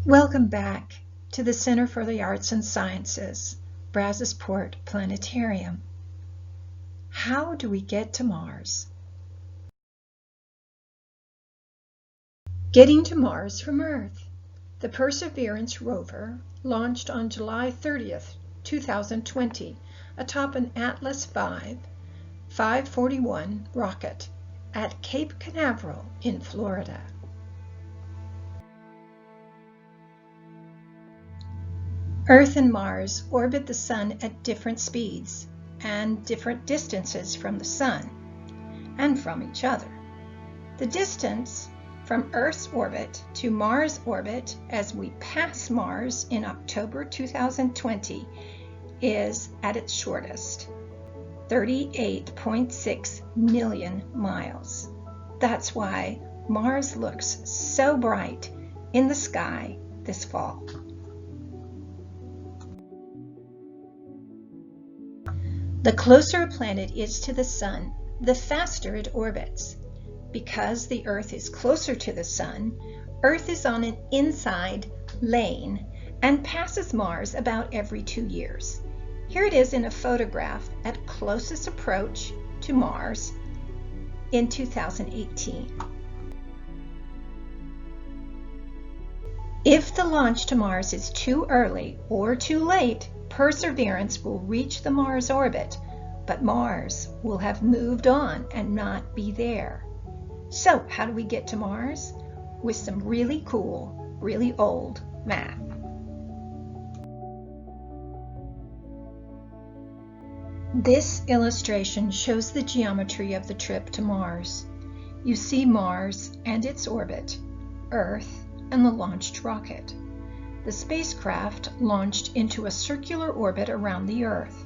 Welcome back to the Center for the Arts and Sciences, Brazosport Planetarium. How do we get to Mars? Getting to Mars from Earth. The Perseverance rover launched on July 30th, 2020, atop an Atlas V 541 rocket at Cape Canaveral in Florida. Earth and Mars orbit the Sun at different speeds and different distances from the Sun and from each other. The distance from Earth's orbit to Mars' orbit as we pass Mars in October 2020 is at its shortest, 38.6 million miles. That's why Mars looks so bright in the sky this fall. The closer a planet is to the Sun, the faster it orbits. Because the Earth is closer to the Sun, Earth is on an inside lane and passes Mars about every 2 years. Here it is in a photograph at closest approach to Mars in 2018. If the launch to Mars is too early or too late, Perseverance will reach the Mars orbit, but Mars will have moved on and not be there. So how do we get to Mars? With some really cool, really old math. This illustration shows the geometry of the trip to Mars. You see Mars and its orbit, Earth, and the launched rocket. The spacecraft launched into a circular orbit around the Earth.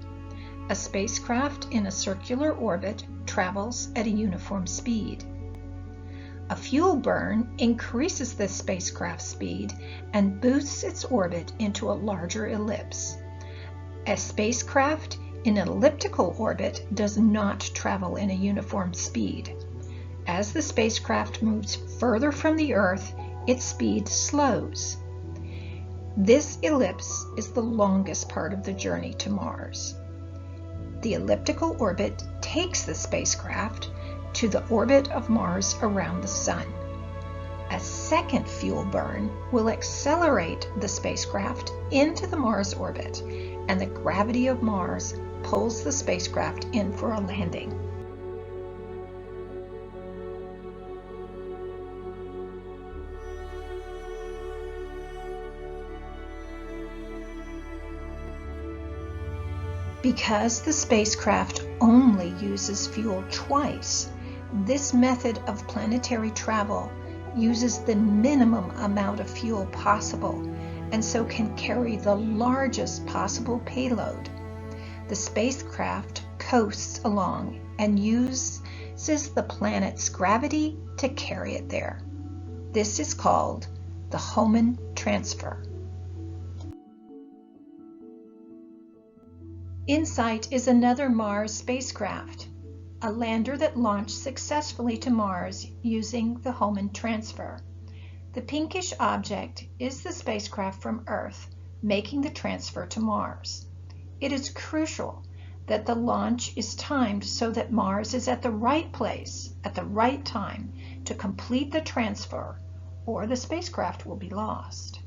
A spacecraft in a circular orbit travels at a uniform speed. A fuel burn increases the spacecraft's speed and boosts its orbit into a larger ellipse. A spacecraft in an elliptical orbit does not travel in a uniform speed. As the spacecraft moves further from the Earth, its speed slows. This ellipse is the longest part of the journey to Mars. The elliptical orbit takes the spacecraft to the orbit of Mars around the Sun. A second fuel burn will accelerate the spacecraft into the Mars orbit, and the gravity of Mars pulls the spacecraft in for a landing. Because the spacecraft only uses fuel twice, this method of planetary travel uses the minimum amount of fuel possible and so can carry the largest possible payload. The spacecraft coasts along and uses the planet's gravity to carry it there. This is called the Homan Transfer. InSight is another Mars spacecraft, a lander that launched successfully to Mars using the Homan Transfer. The pinkish object is the spacecraft from Earth making the transfer to Mars. It is crucial that the launch is timed so that Mars is at the right place at the right time to complete the transfer, or the spacecraft will be lost.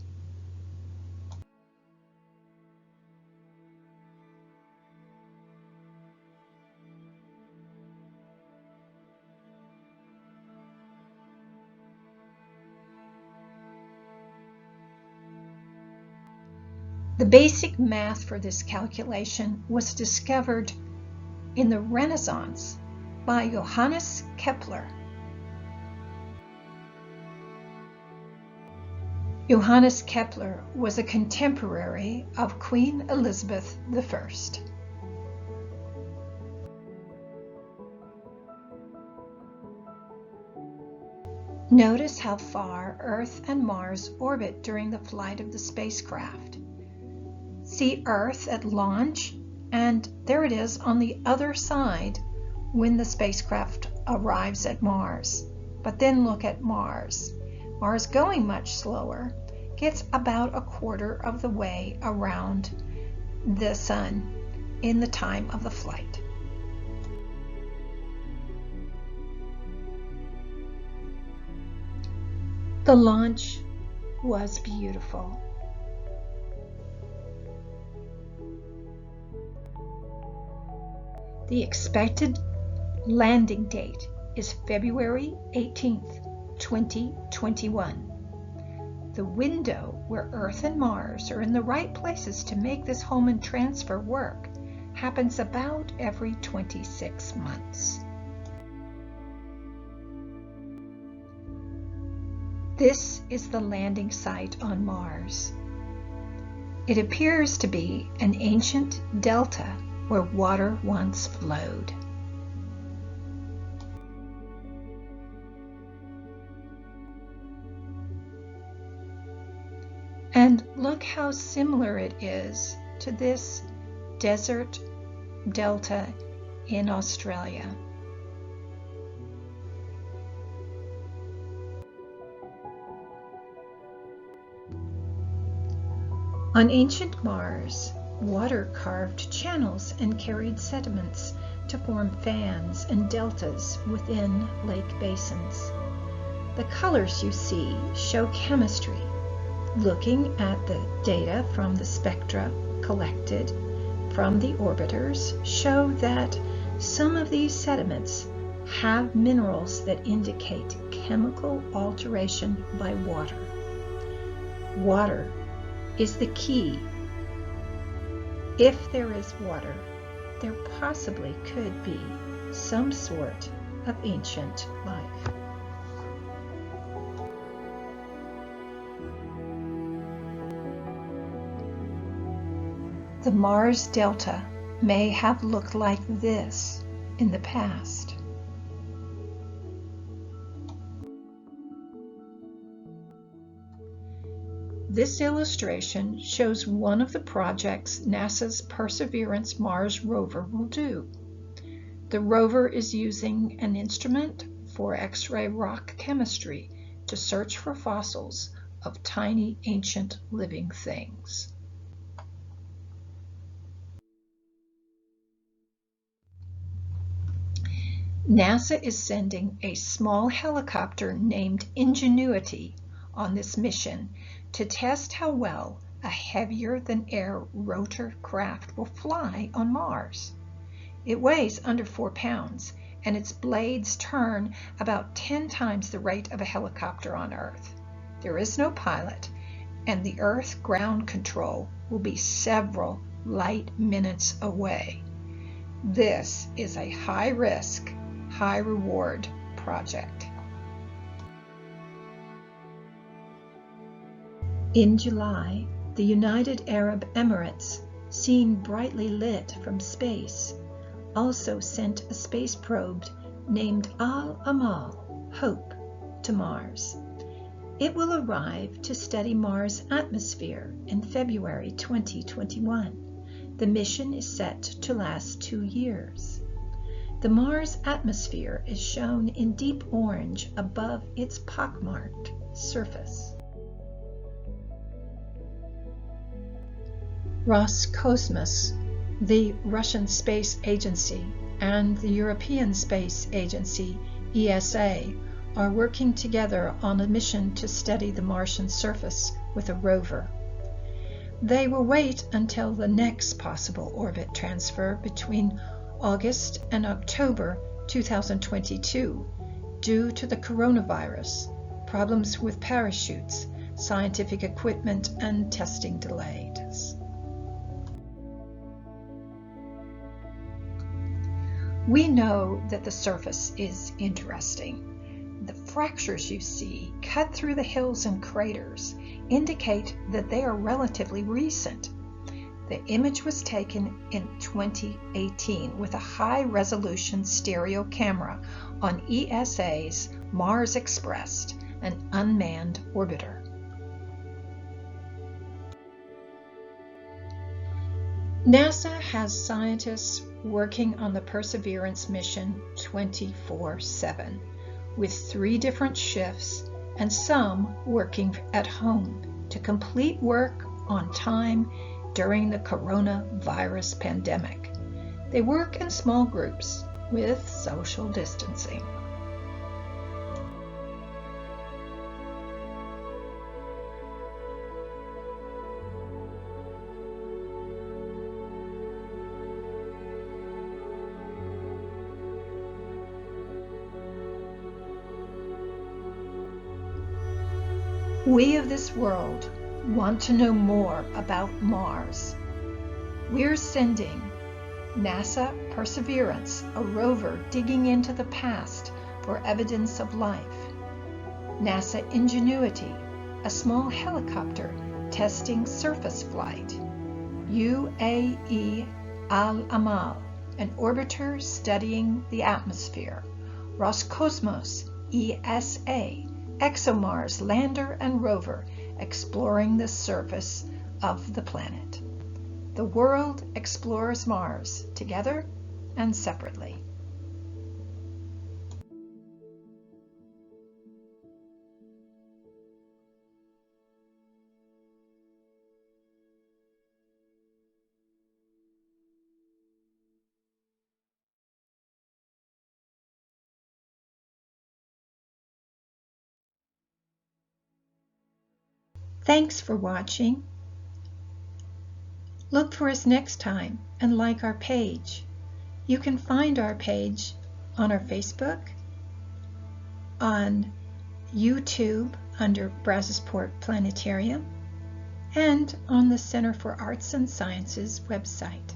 The basic math for this calculation was discovered in the Renaissance by Johannes Kepler. Johannes Kepler was a contemporary of Queen Elizabeth I. Notice how far Earth and Mars orbit during the flight of the spacecraft. See Earth at launch, and there it is on the other side when the spacecraft arrives at Mars. But then look at Mars. Mars, going much slower, It's about a quarter of the way around the sun in the time of the flight. The launch was beautiful. The expected landing date is February 18th, 2021. The window where Earth and Mars are in the right places to make this Homan transfer work happens about every 26 months. This is the landing site on Mars. It appears to be an ancient delta where water once flowed. And look how similar it is to this desert delta in Australia. On ancient Mars, water carved channels and carried sediments to form fans and deltas within lake basins. The colors you see show chemistry. Looking at the data from the spectra collected from the orbiters show that some of these sediments have minerals that indicate chemical alteration by water. Water is the key. If there is water, there possibly could be some sort of ancient life. The Mars Delta may have looked like this in the past. This illustration shows one of the projects NASA's Perseverance Mars rover will do. The rover is using an instrument for X-ray rock chemistry to search for fossils of tiny ancient living things. NASA is sending a small helicopter named Ingenuity on this mission to test how well a heavier-than-air rotor craft will fly on Mars. It weighs under 4 pounds, and its blades turn about 10 times the rate of a helicopter on Earth. There is no pilot, and the Earth ground control will be several light minutes away. This is a high-risk, high-reward project. In July, the United Arab Emirates, seen brightly lit from space, also sent a space probe named Al-Amal, Hope, to Mars. It will arrive to study Mars' atmosphere in February 2021. The mission is set to last 2 years. The Mars atmosphere is shown in deep orange above its pockmarked surface. Roscosmos, the Russian Space Agency, and the European Space Agency, ESA, are working together on a mission to study the Martian surface with a rover. They will wait until the next possible orbit transfer between August and October 2022 due to the coronavirus, problems with parachutes, scientific equipment, and testing delays. We know that the surface is interesting. The fractures you see cut through the hills and craters indicate that they are relatively recent. The image was taken in 2018 with a high-resolution stereo camera on ESA's Mars Express, an unmanned orbiter. NASA has scientists working on the Perseverance mission 24/7, with 3 different shifts and some working at home to complete work on time during the coronavirus pandemic. They work in small groups with social distancing. We of this world want to know more about Mars. We're sending NASA Perseverance, a rover digging into the past for evidence of life. NASA Ingenuity, a small helicopter testing surface flight. UAE Al-Amal, an orbiter studying the atmosphere. Roscosmos ESA, ExoMars lander and rover exploring the surface of the planet. The world explores Mars, together and separately. Thanks for watching. Look for us next time and like our page. You can find our page on our Facebook, on YouTube under Brazosport Planetarium, and on the Center for Arts and Sciences website.